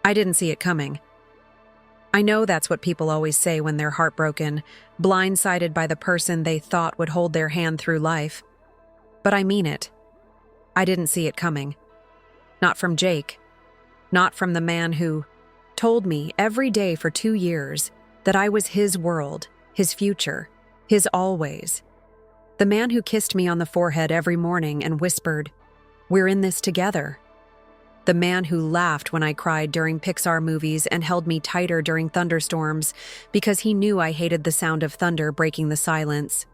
I didn't see it coming. I know that's what people always say when they're heartbroken, blindsided by the person they thought would hold their hand through life. But I mean it. I didn't see it coming. Not from Jake. Not from the man who told me every day for 2 years that I was his world, his future, his always. The man who kissed me on the forehead every morning and whispered, "We're in this together." The man who laughed when I cried during Pixar movies and held me tighter during thunderstorms because he knew I hated the sound of thunder breaking the silence.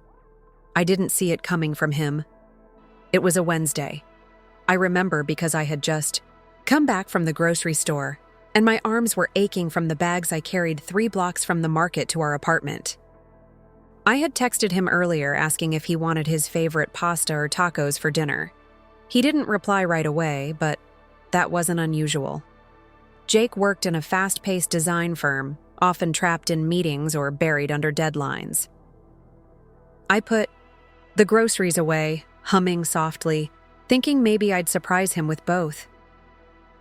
I didn't see it coming from him. It was a Wednesday. I remember because I had just come back from the grocery store, and my arms were aching from the bags I carried 3 blocks from the market to our apartment. I had texted him earlier asking if he wanted his favorite pasta or tacos for dinner. He didn't reply right away, but that wasn't unusual. Jake worked in a fast-paced design firm, often trapped in meetings or buried under deadlines. I put the groceries away, humming softly, thinking maybe I'd surprise him with both.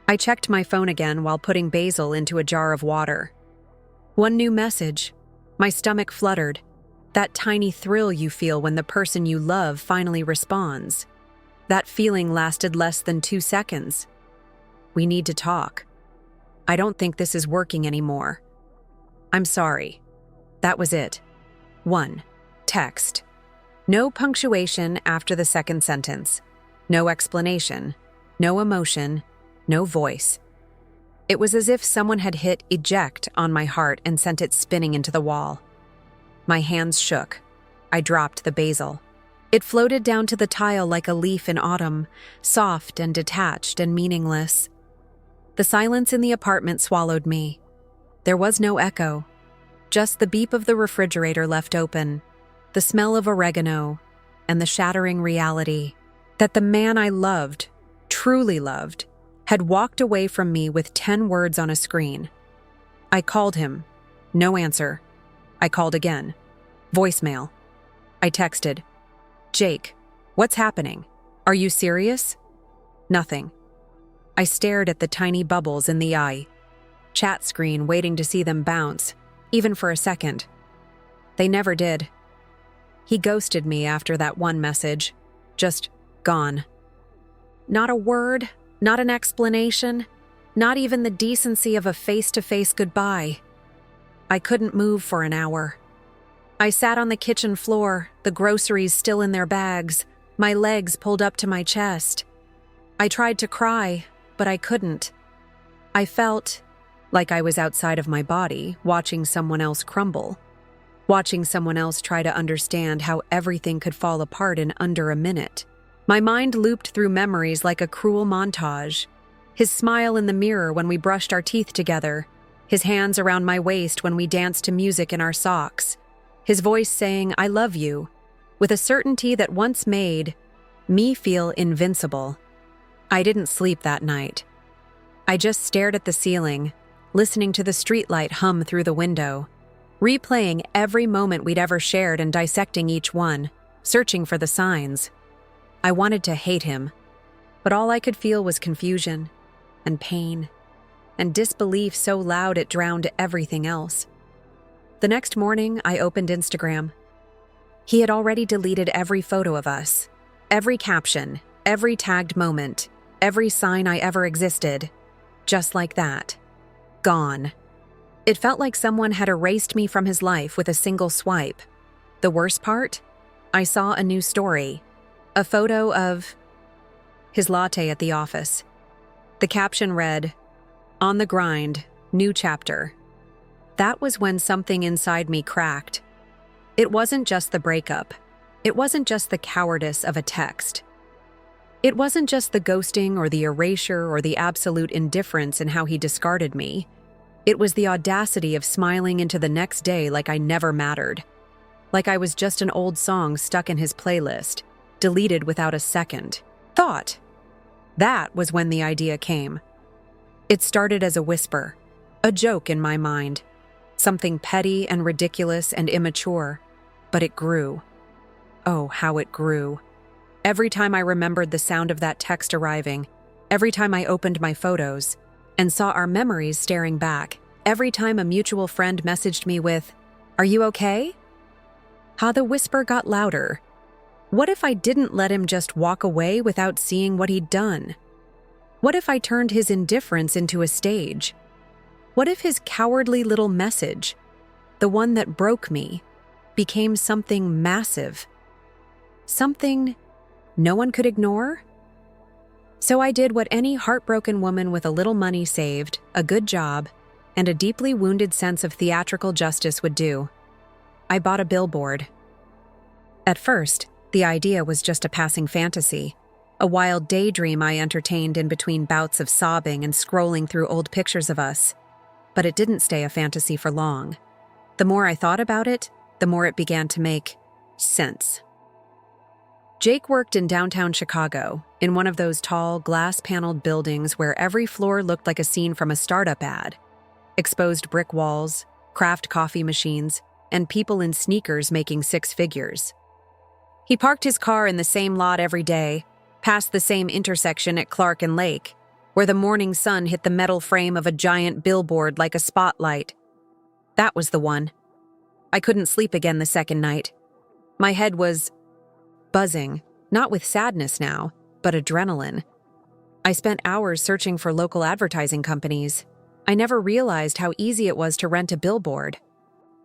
I checked my phone again while putting basil into a jar of water. One new message. My stomach fluttered. That tiny thrill you feel when the person you love finally responds. That feeling lasted less than 2 seconds. "We need to talk. I don't think this is working anymore. I'm sorry." That was it. 1. Text. No punctuation after the second sentence. No explanation. No emotion. No voice. It was as if someone had hit eject on my heart and sent it spinning into the wall. My hands shook. I dropped the basil. It floated down to the tile like a leaf in autumn, soft and detached and meaningless. The silence in the apartment swallowed me. There was no echo, just the beep of the refrigerator left open, the smell of oregano, and the shattering reality that the man I loved, truly loved, had walked away from me with 10 words on a screen. I called him. No answer. I called again. Voicemail. I texted, "Jake, what's happening? Are you serious?" Nothing. I stared at the tiny bubbles in the eye, chat screen waiting to see them bounce, even for a second. They never did. He ghosted me after that one message, just gone. Not a word, not an explanation, not even the decency of a face-to-face goodbye. I couldn't move for an hour. I sat on the kitchen floor, the groceries still in their bags, my legs pulled up to my chest. I tried to cry, but I couldn't. I felt like I was outside of my body, watching someone else crumble, watching someone else try to understand how everything could fall apart in under a minute. My mind looped through memories like a cruel montage. His smile in the mirror when we brushed our teeth together, his hands around my waist when we danced to music in our socks, his voice saying, "I love you," with a certainty that once made me feel invincible. I didn't sleep that night. I just stared at the ceiling, listening to the streetlight hum through the window, replaying every moment we'd ever shared and dissecting each one, searching for the signs. I wanted to hate him, but all I could feel was confusion and pain and disbelief so loud it drowned everything else. The next morning, I opened Instagram. He had already deleted every photo of us, every caption, every tagged moment, every sign I ever existed. Just like that. Gone. It felt like someone had erased me from his life with a single swipe. The worst part? I saw a new story. A photo of his latte at the office. The caption read, "On the grind, new chapter." That was when something inside me cracked. It wasn't just the breakup. It wasn't just the cowardice of a text. It wasn't just the ghosting or the erasure or the absolute indifference in how he discarded me. It was the audacity of smiling into the next day like I never mattered. Like I was just an old song stuck in his playlist, deleted without a second thought. That was when the idea came. It started as a whisper, a joke in my mind, something petty and ridiculous and immature, but it grew. Oh, how it grew. Every time I remembered the sound of that text arriving, every time I opened my photos, and saw our memories staring back every time a mutual friend messaged me with, "Are you okay?" How the whisper got louder. What if I didn't let him just walk away without seeing what he'd done? What if I turned his indifference into a stage? What if his cowardly little message, the one that broke me, became something massive? Something no one could ignore? So I did what any heartbroken woman with a little money saved, a good job, and a deeply wounded sense of theatrical justice would do. I bought a billboard. At first, the idea was just a passing fantasy, a wild daydream I entertained in between bouts of sobbing and scrolling through old pictures of us. But it didn't stay a fantasy for long. The more I thought about it, the more it began to make sense. Jake worked in downtown Chicago, in one of those tall, glass-paneled buildings where every floor looked like a scene from a startup ad. Exposed brick walls, craft coffee machines, and people in sneakers making six figures. He parked his car in the same lot every day, past the same intersection at Clark and Lake, where the morning sun hit the metal frame of a giant billboard like a spotlight. That was the one. I couldn't sleep again the second night. My head was buzzing, not with sadness now, but adrenaline. I spent hours searching for local advertising companies. I never realized how easy it was to rent a billboard.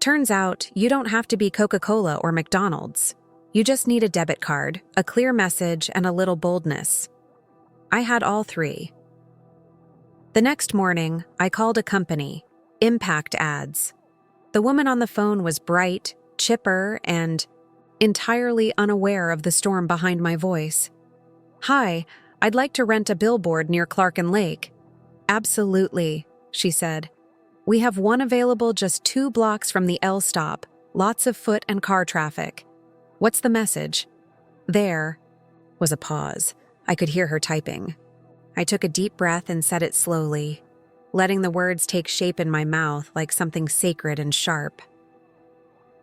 Turns out, you don't have to be Coca-Cola or McDonald's. You just need a debit card, a clear message, and a little boldness. I had all three. The next morning, I called a company, Impact Ads. The woman on the phone was bright, chipper, and entirely unaware of the storm behind my voice. "Hi, I'd like to rent a billboard near Clark and Lake." "Absolutely," she said. "We have one available just 2 blocks from the L stop, lots of foot and car traffic. What's the message?" There was a pause. I could hear her typing. I took a deep breath and said it slowly, letting the words take shape in my mouth like something sacred and sharp.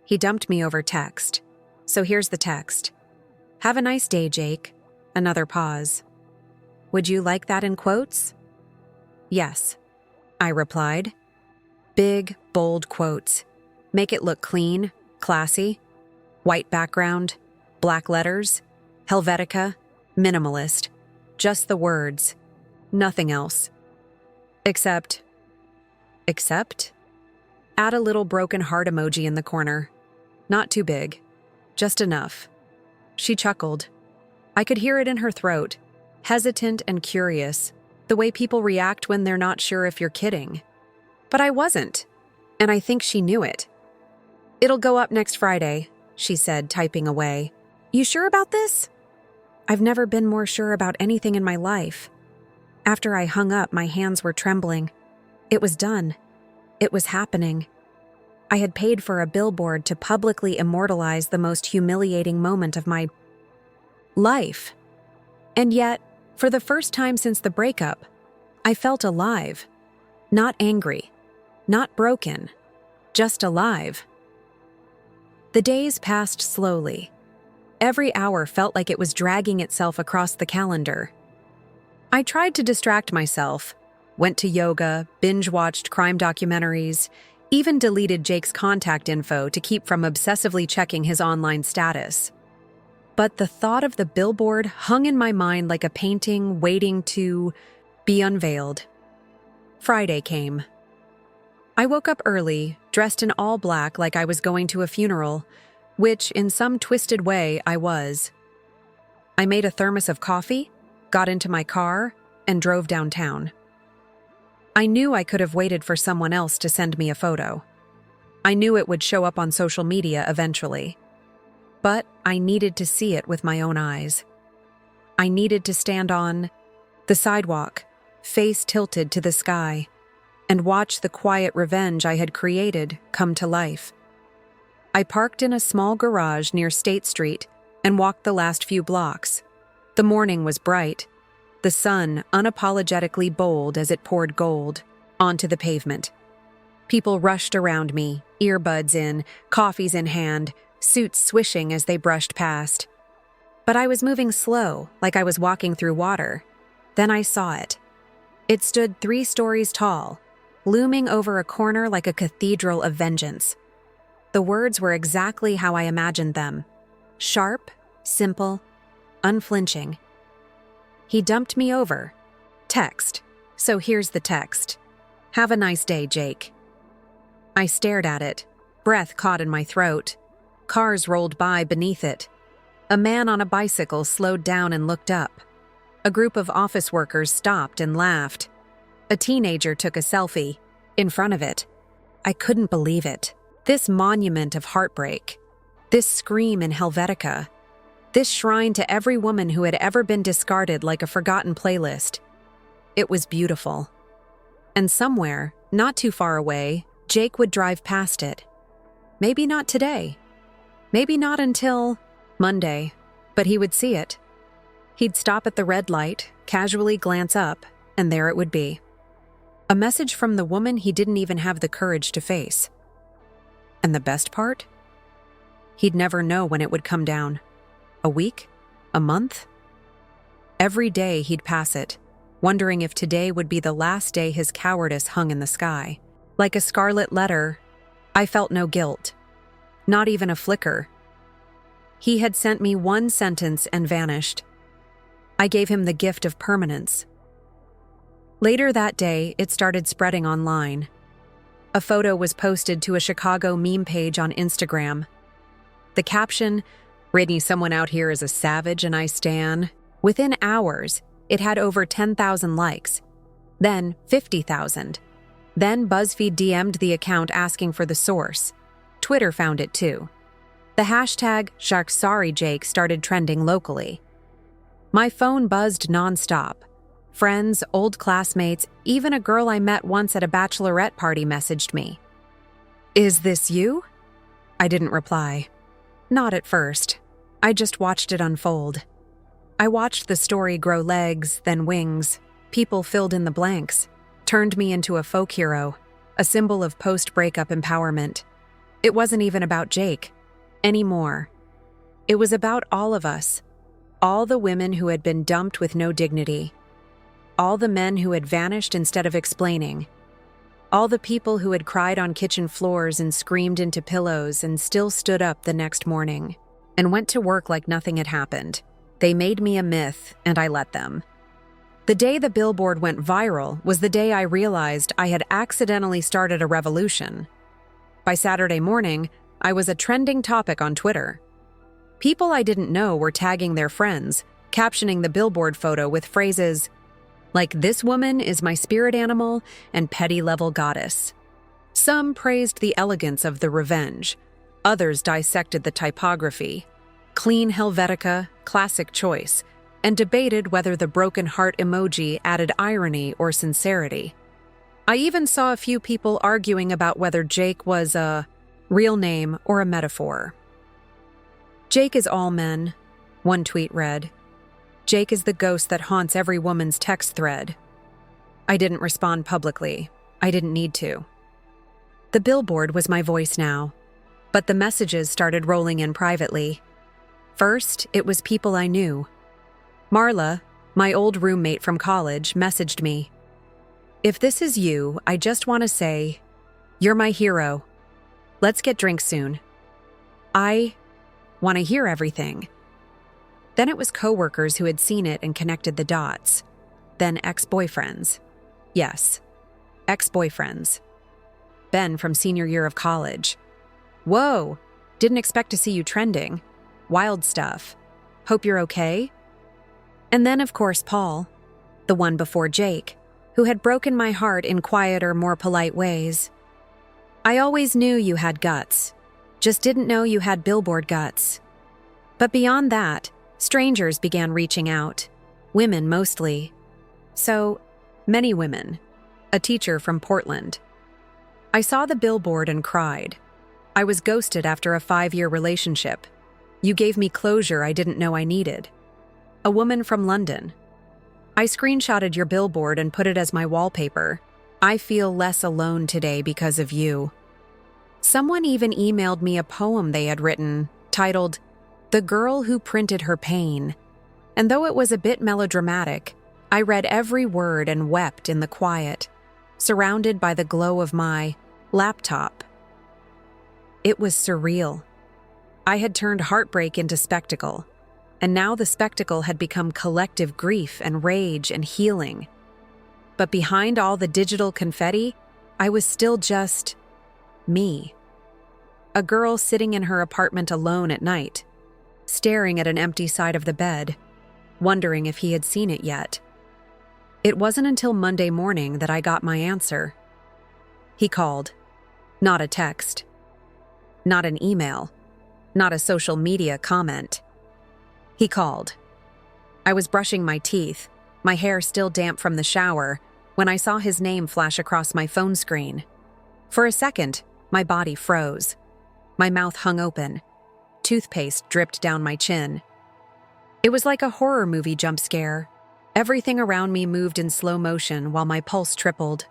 He dumped me over text. So here's the text. "Have a nice day, Jake." Another pause. "Would you like that in quotes?" "Yes," I replied. Big, bold quotes. Make it look clean, classy. White background, black letters, Helvetica, minimalist. Just the words. Nothing else. Except? Add a little broken heart emoji in the corner. Not too big. Just enough. She chuckled. I could hear it in her throat, hesitant and curious, the way people react when they're not sure if you're kidding. But I wasn't, and I think she knew it. "It'll go up next Friday," she said, typing away. "You sure about this?" I've never been more sure about anything in my life. After I hung up, my hands were trembling. It was done. It was happening. I had paid for a billboard to publicly immortalize the most humiliating moment of my life. And yet, for the first time since the breakup, I felt alive. Not angry. Not broken. Just alive. The days passed slowly. Every hour felt like it was dragging itself across the calendar. I tried to distract myself, went to yoga, binge-watched crime documentaries, even deleted Jake's contact info to keep from obsessively checking his online status. But the thought of the billboard hung in my mind like a painting waiting to be unveiled. Friday came. I woke up early, dressed in all black like I was going to a funeral, which, in some twisted way, I was. I made a thermos of coffee, got into my car, and drove downtown. I knew I could have waited for someone else to send me a photo. I knew it would show up on social media eventually. But I needed to see it with my own eyes. I needed to stand on the sidewalk, face tilted to the sky, and watch the quiet revenge I had created come to life. I parked in a small garage near State Street and walked the last few blocks. The morning was bright, the sun unapologetically bold as it poured gold onto the pavement. People rushed around me, earbuds in, coffees in hand, suits swishing as they brushed past. But I was moving slow, like I was walking through water. Then I saw it. It stood 3 stories tall, looming over a corner like a cathedral of vengeance. The words were exactly how I imagined them. Sharp, simple, unflinching. He dumped me over. Text. So here's the text. Have a nice day, Jake. I stared at it, breath caught in my throat. Cars rolled by beneath it. A man on a bicycle slowed down and looked up. A group of office workers stopped and laughed. A teenager took a selfie. In front of it. I couldn't believe it. This monument of heartbreak. This scream in Helvetica. This shrine to every woman who had ever been discarded like a forgotten playlist. It was beautiful. And somewhere, not too far away, Jake would drive past it. Maybe not today. Maybe not until Monday, but he would see it. He'd stop at the red light, casually glance up, and there it would be. A message from the woman he didn't even have the courage to face. And the best part? He'd never know when it would come down. A week? A month? Every day he'd pass it, wondering if today would be the last day his cowardice hung in the sky. Like a scarlet letter, I felt no guilt. Not even a flicker. He had sent me one sentence and vanished. I gave him the gift of permanence. Later that day, it started spreading online. A photo was posted to a Chicago meme page on Instagram. The caption, "Brittany, someone out here is a savage and I stan." Within hours, it had over 10,000 likes. Then 50,000. Then BuzzFeed DM'd the account asking for the source. Twitter found it too. The hashtag #SharkSorryJake started trending locally. My phone buzzed nonstop. Friends, old classmates, even a girl I met once at a bachelorette party messaged me. "Is this you?" I didn't reply. Not at first. I just watched it unfold. I watched the story grow legs, then wings. People filled in the blanks, turned me into a folk hero, a symbol of post-breakup empowerment. It wasn't even about Jake anymore. It was about all of us, all the women who had been dumped with no dignity, all the men who had vanished instead of explaining, all the people who had cried on kitchen floors and screamed into pillows and still stood up the next morning and went to work like nothing had happened. They made me a myth, and I let them. The day the Billboard went viral was the day I realized I had accidentally started a revolution. By Saturday morning, I was a trending topic on Twitter. People I didn't know were tagging their friends, captioning the Billboard photo with phrases like, "This woman is my spirit animal and petty-level goddess." Some praised the elegance of the revenge. Others dissected the typography. Clean Helvetica, classic choice, and debated whether the broken heart emoji added irony or sincerity. I even saw a few people arguing about whether Jake was a real name or a metaphor. "Jake is all men," one tweet read. "Jake is the ghost that haunts every woman's text thread." I didn't respond publicly. I didn't need to. The Billboard was my voice now, but the messages started rolling in privately. First, it was people I knew. Marla, my old roommate from college, messaged me. "If this is you, I just want to say, you're my hero. Let's get drinks soon. I want to hear everything." Then it was coworkers who had seen it and connected the dots. Then ex-boyfriends. Yes, ex-boyfriends. Ben from senior year of college. "Whoa, didn't expect to see you trending. Wild stuff. Hope you're okay." And then, of course, Paul, the one before Jake, who had broken my heart in quieter, more polite ways. "I always knew you had guts. Just didn't know you had Billboard guts." But beyond that, strangers began reaching out. Women mostly. So, many women. A teacher from Portland. I saw the Billboard and cried. I was ghosted after a 5-year relationship. You gave me closure I didn't know I needed. A woman from London. I screenshotted your Billboard and put it as my wallpaper. "I feel less alone today because of you." Someone even emailed me a poem they had written, titled, "The Girl Who Printed Her Pain." And though it was a bit melodramatic, I read every word and wept in the quiet, surrounded by the glow of my laptop. It was surreal. I had turned heartbreak into spectacle, and now the spectacle had become collective grief and rage and healing. But behind all the digital confetti, I was still just me. A girl sitting in her apartment alone at night, staring at an empty side of the bed, wondering if he had seen it yet. It wasn't until Monday morning that I got my answer. He called. Not a text. Not an email. Not a social media comment. He called. I was brushing my teeth, my hair still damp from the shower, when I saw his name flash across my phone screen. For a second, my body froze. My mouth hung open. Toothpaste dripped down my chin. It was like a horror movie jump scare. Everything around me moved in slow motion while my pulse tripled.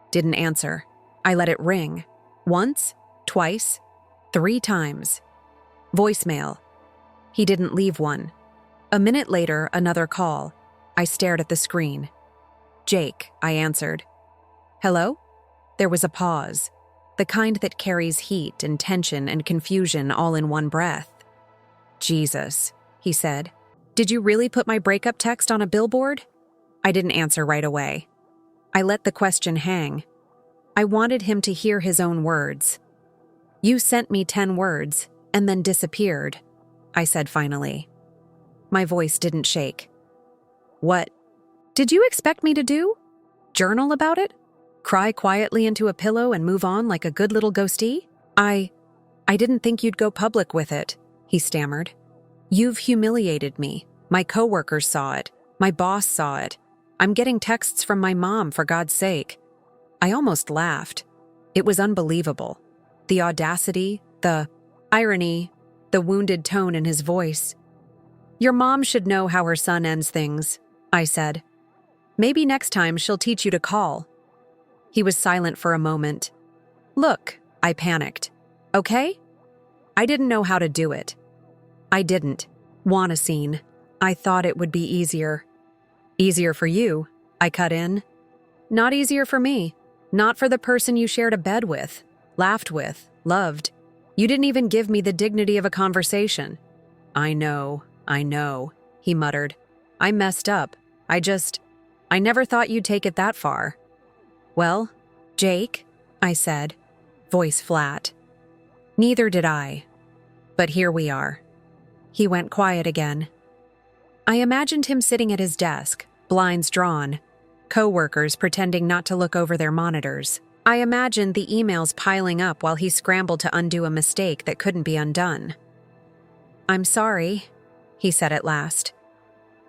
Didn't answer. I let it ring. Once, twice, 3 times. Voicemail. He didn't leave one. A minute later, another call. I stared at the screen. Jake, I answered. Hello? There was a pause, the kind that carries heat and tension and confusion all in one breath. Jesus, he said. Did you really put my breakup text on a billboard? I didn't answer right away. I let the question hang. I wanted him to hear his own words. You sent me 10 words and then disappeared, I said finally. My voice didn't shake. What did you expect me to do? Journal about it? Cry quietly into a pillow and move on like a good little ghostie? I didn't think you'd go public with it, he stammered. You've humiliated me. My coworkers saw it. My boss saw it. I'm getting texts from my mom, for God's sake. I almost laughed. It was unbelievable. The audacity, the irony, the wounded tone in his voice. Your mom should know how her son ends things, I said. Maybe next time she'll teach you to call. He was silent for a moment. Look, I panicked. Okay? I didn't know how to do it. I didn't want a scene. I thought it would be easier. Easier for you, I cut in. Not easier for me. Not for the person you shared a bed with, laughed with, loved. You didn't even give me the dignity of a conversation. I know, he muttered. I messed up. I never thought you'd take it that far. Well, Jake, I said, voice flat. Neither did I. But here we are. He went quiet again. I imagined him sitting at his desk, blinds drawn, coworkers pretending not to look over their monitors. I imagined the emails piling up while he scrambled to undo a mistake that couldn't be undone. I'm sorry, he said at last.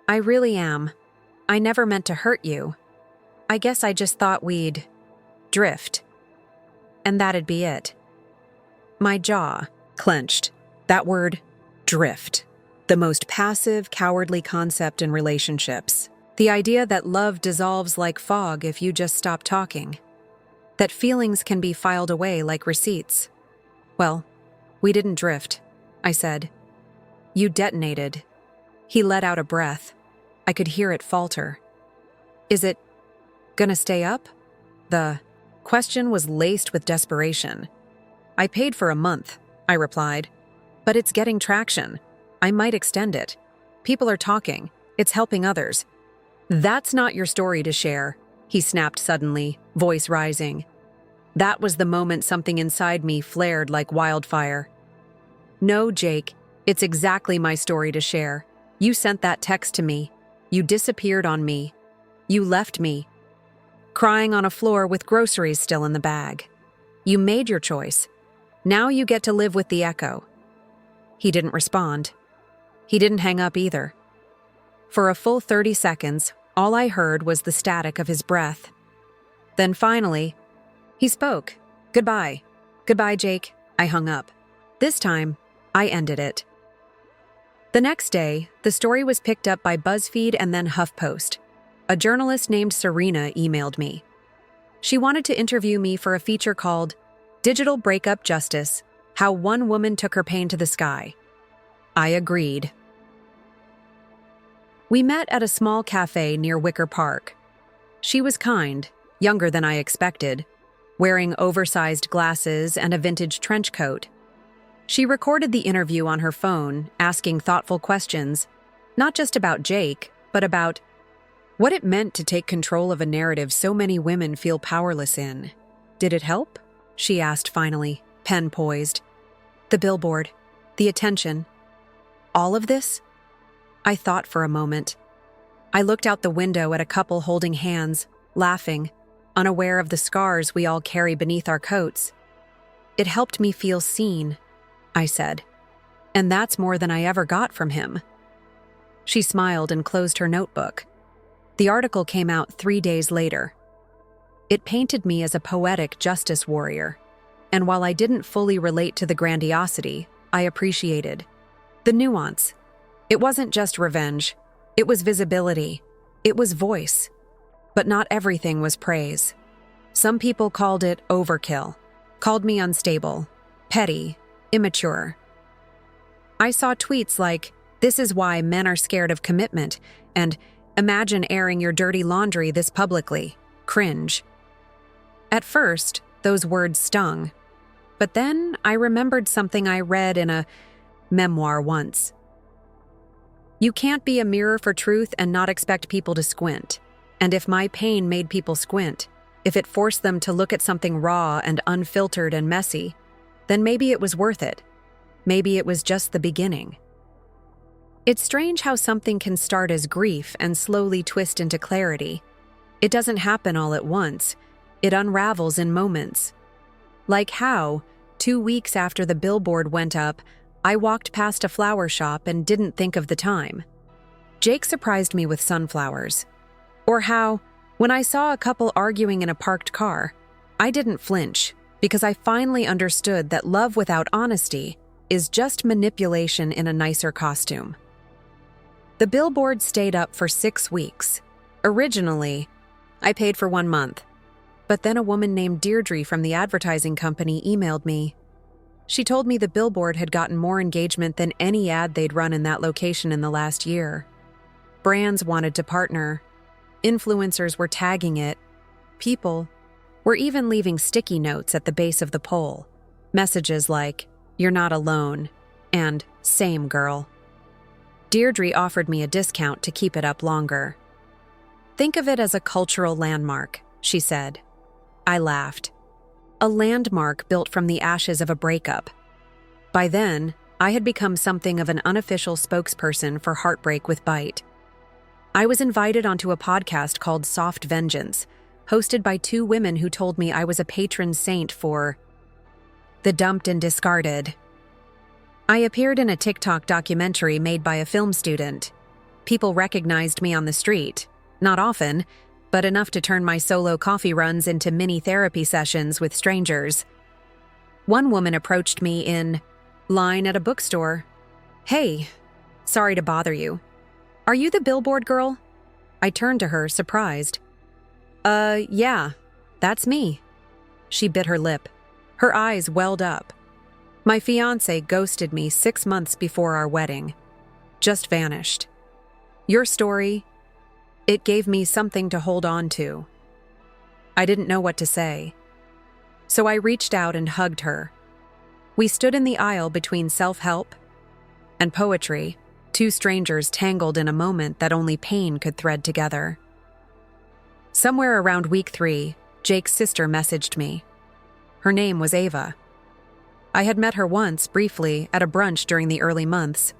I really am. I never meant to hurt you. I guess I just thought we'd drift. And that'd be it. My jaw clenched. That word, drift. The most passive, cowardly concept in relationships. The idea that love dissolves like fog if you just stop talking. That feelings can be filed away like receipts. Well, we didn't drift, I said. You detonated. He let out a breath. I could hear it falter. Is it gonna stay up? The question was laced with desperation. I paid for a month, I replied. But it's getting traction. I might extend it. People are talking. It's helping others. That's not your story to share, he snapped suddenly, voice rising. That was the moment something inside me flared like wildfire. No, Jake, it's exactly my story to share. You sent that text to me. You disappeared on me. You left me, crying on a floor with groceries still in the bag. You made your choice. Now you get to live with the echo. He didn't respond. He didn't hang up either. For a full 30 seconds, all I heard was the static of his breath. Then finally, he spoke. Goodbye. Goodbye, Jake. I hung up. This time, I ended it. The next day, the story was picked up by BuzzFeed and then HuffPost. A journalist named Serena emailed me. She wanted to interview me for a feature called Digital Breakup Justice: How One Woman Took Her Pain to the Sky. I agreed. We met at a small cafe near Wicker Park. She was kind, younger than I expected, wearing oversized glasses and a vintage trench coat. She recorded the interview on her phone, asking thoughtful questions, not just about Jake, but about what it meant to take control of a narrative so many women feel powerless in. Did it help? She asked finally, pen poised. The billboard, the attention, all of this? I thought for a moment. I looked out the window at a couple holding hands, laughing, unaware of the scars we all carry beneath our coats. It helped me feel seen, I said, and that's more than I ever got from him. She smiled and closed her notebook. The article came out 3 days later. It painted me as a poetic justice warrior, and while I didn't fully relate to the grandiosity, I appreciated the nuance. It wasn't just revenge. It was visibility. It was voice. But not everything was praise. Some people called it overkill, called me unstable, petty, immature. I saw tweets like, "This is why men are scared of commitment," and "Imagine airing your dirty laundry this publicly. Cringe." At first, those words stung. But then I remembered something I read in a memoir once. You can't be a mirror for truth and not expect people to squint. And if my pain made people squint, if it forced them to look at something raw and unfiltered and messy, then maybe it was worth it. Maybe it was just the beginning. It's strange how something can start as grief and slowly twist into clarity. It doesn't happen all at once. It unravels in moments. Like how, 2 weeks after the billboard went up, I walked past a flower shop and didn't think of the time. Jake surprised me with sunflowers. Or how, when I saw a couple arguing in a parked car, I didn't flinch because I finally understood that love without honesty is just manipulation in a nicer costume. The billboard stayed up for 6 weeks. Originally, I paid for 1 month. But then a woman named Deirdre from the advertising company emailed me. She told me the billboard had gotten more engagement than any ad they'd run in that location in the last year. Brands wanted to partner. Influencers were tagging it. People were even leaving sticky notes at the base of the pole. Messages like, "You're not alone," and "Same girl." Deirdre offered me a discount to keep it up longer. "Think of it as a cultural landmark," she said. I laughed. A landmark built from the ashes of a breakup. By then, I had become something of an unofficial spokesperson for Heartbreak with Bite. I was invited onto a podcast called Soft Vengeance, hosted by 2 women who told me I was a patron saint for the dumped and discarded. I appeared in a TikTok documentary made by a film student. People recognized me on the street, not often, but enough to turn my solo coffee runs into mini therapy sessions with strangers. One woman approached me in line at a bookstore. "Hey, sorry to bother you. Are you the billboard girl?" I turned to her, surprised. Yeah, that's me." She bit her lip. Her eyes welled up. My fiancé ghosted me 6 months before our wedding. Just vanished. Your story, it gave me something to hold on to. I didn't know what to say. So I reached out and hugged her. We stood in the aisle between self-help and poetry, 2 strangers tangled in a moment that only pain could thread together. Somewhere around week 3, Jake's sister messaged me. Her name was Ava. I had met her once, briefly, at a brunch during the early months.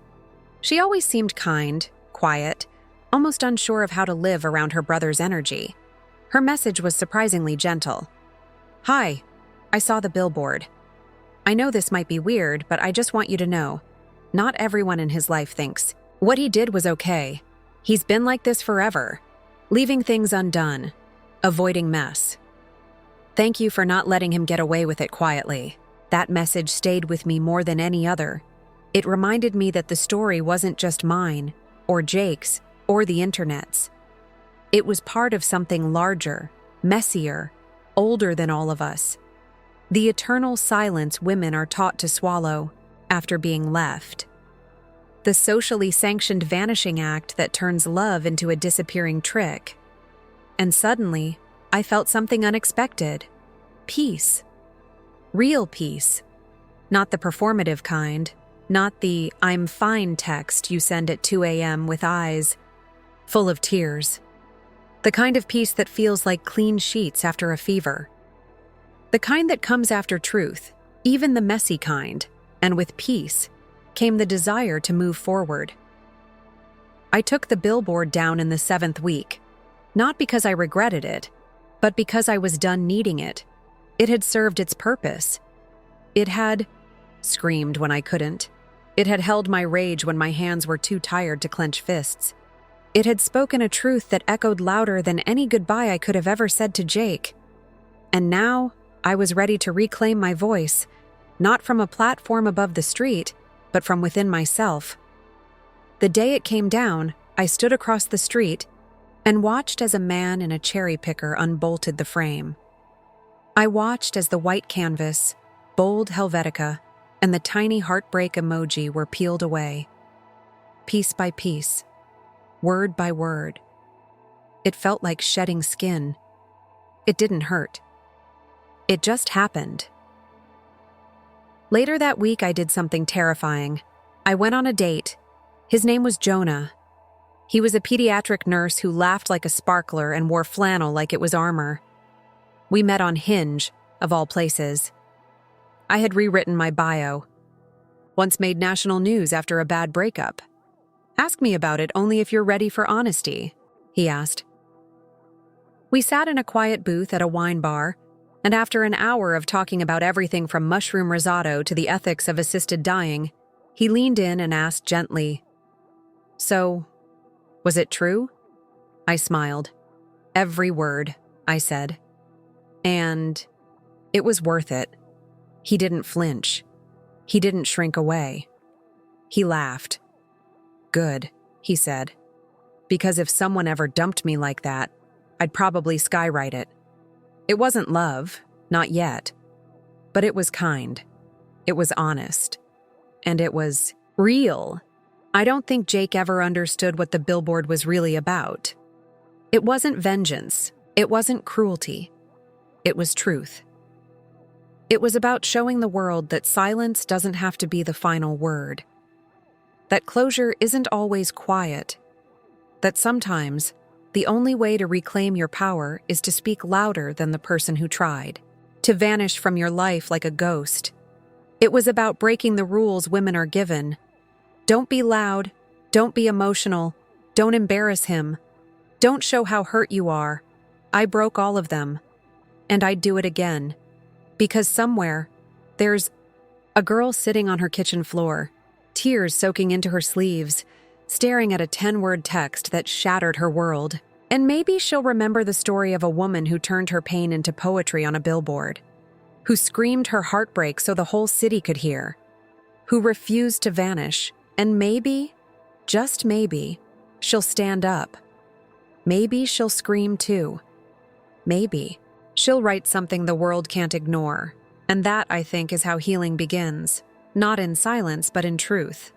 She always seemed kind, quiet, almost unsure of how to live around her brother's energy. Her message was surprisingly gentle. "Hi, I saw the billboard. I know this might be weird, but I just want you to know, not everyone in his life thinks what he did was okay. He's been like this forever, leaving things undone, avoiding mess. Thank you for not letting him get away with it quietly." That message stayed with me more than any other. It reminded me that the story wasn't just mine, or Jake's, or the internet's. It was part of something larger, messier, older than all of us. The eternal silence women are taught to swallow after being left. the socially sanctioned vanishing act that turns love into a disappearing trick. And suddenly, I felt something unexpected. Peace. Real peace. Not the performative kind, not the "I'm fine" text you send at 2 a.m. with eyes full of tears. The kind of peace that feels like clean sheets after a fever. The kind that comes after truth, even the messy kind, and with peace came the desire to move forward. I took the Billboard down in the 7th week, not because I regretted it, but because I was done needing it. It had served its purpose. It had screamed when I couldn't. It had held my rage when my hands were too tired to clench fists. It had spoken a truth that echoed louder than any goodbye I could have ever said to Jake. And now I was ready to reclaim my voice, not from a platform above the street, but from within myself. The day it came down, I stood across the street and watched as a man in a cherry picker unbolted the frame. I watched as the white canvas, bold Helvetica, and the tiny heartbreak emoji were peeled away. Piece by piece, word by word. It felt like shedding skin. It didn't hurt. It just happened. Later that week, I did something terrifying. I went on a date. His name was Jonah. He was a pediatric nurse who laughed like a sparkler and wore flannel like it was armor. We met on Hinge, of all places. I had rewritten my bio. Once made national news after a bad breakup. Ask me about it only if you're ready for honesty, he asked. We sat in a quiet booth at a wine bar, and after an hour of talking about everything from mushroom risotto to the ethics of assisted dying, he leaned in and asked gently, "So, was it true?" I smiled. "Every word," I said. "And it was worth it." He didn't flinch. He didn't shrink away. He laughed. "Good," he said. "Because if someone ever dumped me like that, I'd probably skywrite it. It wasn't love, not yet. But it was kind. It was honest. And it was real." I don't think Jake ever understood what the Billboard was really about. It wasn't vengeance. It wasn't cruelty. It was truth. It was about showing the world that silence doesn't have to be the final word. That closure isn't always quiet. That sometimes the only way to reclaim your power is to speak louder than the person who tried, to vanish from your life like a ghost. It was about breaking the rules women are given. Don't be loud, don't be emotional, don't embarrass him, don't show how hurt you are. I broke all of them, and I'd do it again. Because somewhere, there's a girl sitting on her kitchen floor, tears soaking into her sleeves, staring at a 10-word text that shattered her world. And maybe she'll remember the story of a woman who turned her pain into poetry on a billboard, who screamed her heartbreak so the whole city could hear, who refused to vanish. And maybe, just maybe, she'll stand up. Maybe she'll scream too. Maybe she'll write something the world can't ignore. And that, I think, is how healing begins. Not in silence, but in truth.